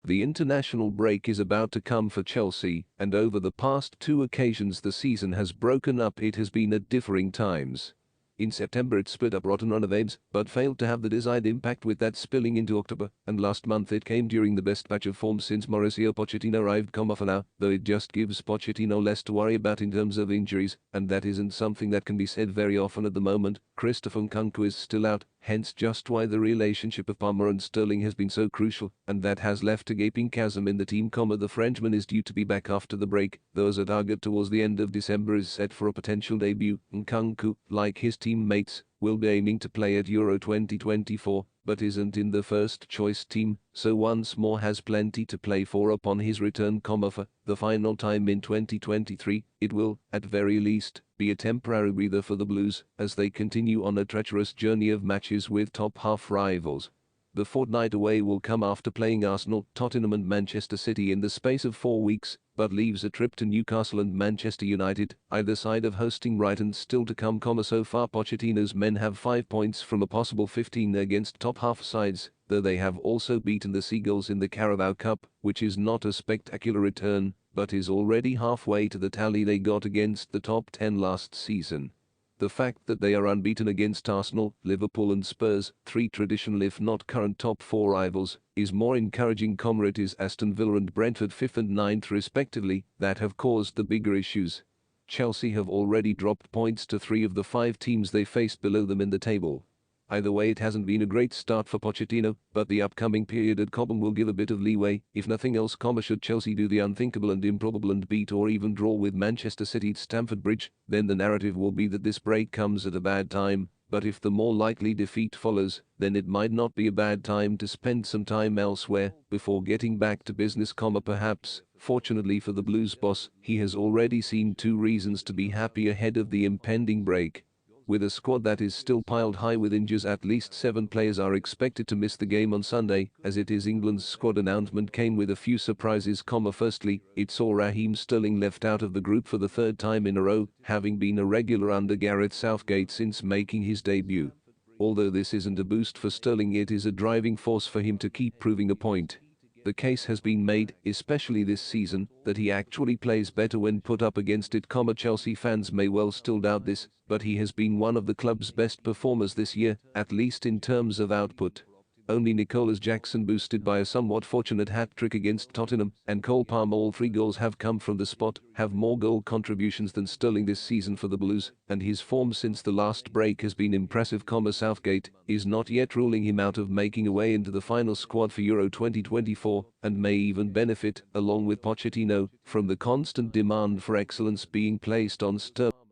The international break is about to come for Chelsea, and over the past two occasions the season has broken up, it has been at differing times. In September it split up rotten run of aims, but failed to have the desired impact, with that spilling into October, and last month it came during the best patch of form since Mauricio Pochettino arrived. For now, though it just gives Pochettino less to worry about in terms of injuries, and that isn't something that can be said very often at the moment. Christopher Nkunku is still out, hence just why the relationship of Palmer and Sterling has been so crucial, and that has left a gaping chasm in the team. The Frenchman is due to be back after the break, though as a target towards the end of December is set for a potential debut. Nkunku, like his teammates, will be aiming to play at Euro 2024, but isn't in the first-choice team, so once more has plenty to play for upon his return. For the final time in 2023, it will, at very least, be a temporary breather for the Blues, as they continue on a treacherous journey of matches with top-half rivals. The fortnight away will come after playing Arsenal, Tottenham and Manchester City in the space of 4 weeks, but leaves a trip to Newcastle and Manchester United, either side of hosting Brighton, still to come. So far Pochettino's men have 5 points from a possible 15 against top-half sides, though they have also beaten the Seagulls in the Carabao Cup, which is not a spectacular return, but is already halfway to the tally they got against the top 10 last season. The fact that they are unbeaten against Arsenal, Liverpool and Spurs, 3 traditional if not current top 4 rivals, is more encouraging. It is Aston Villa and Brentford 5th and 9th respectively that have caused the bigger issues. Chelsea have already dropped points to 3 of the 5 teams they faced below them in the table. Either way, it hasn't been a great start for Pochettino, but the upcoming period at Cobham will give a bit of leeway, if nothing else. Should Chelsea do the unthinkable and improbable and beat or even draw with Manchester City at Stamford Bridge, then the narrative will be that this break comes at a bad time, but if the more likely defeat follows, then it might not be a bad time to spend some time elsewhere, before getting back to business. Perhaps, fortunately for the Blues boss, he has already seen 2 reasons to be happy ahead of the impending break. With a squad that is still piled high with injuries, at least 7 players are expected to miss the game on Sunday. As it is, England's squad announcement came with a few surprises. Firstly, it saw Raheem Sterling left out of the group for the 3rd time in a row, having been a regular under Gareth Southgate since making his debut. Although this isn't a boost for Sterling, it is a driving force for him to keep proving a point. The case has been made, especially this season, that he actually plays better when put up against it. Chelsea fans may well still doubt this, but he has been one of the club's best performers this year, at least in terms of output. Only Nicolas Jackson, boosted by a somewhat fortunate hat-trick against Tottenham, and Cole Palmer, all 3 goals have come from the spot, have more goal contributions than Sterling this season for the Blues, and his form since the last break has been impressive. Southgate is not yet ruling him out of making a way into the final squad for Euro 2024, and may even benefit, along with Pochettino, from the constant demand for excellence being placed on Sterling.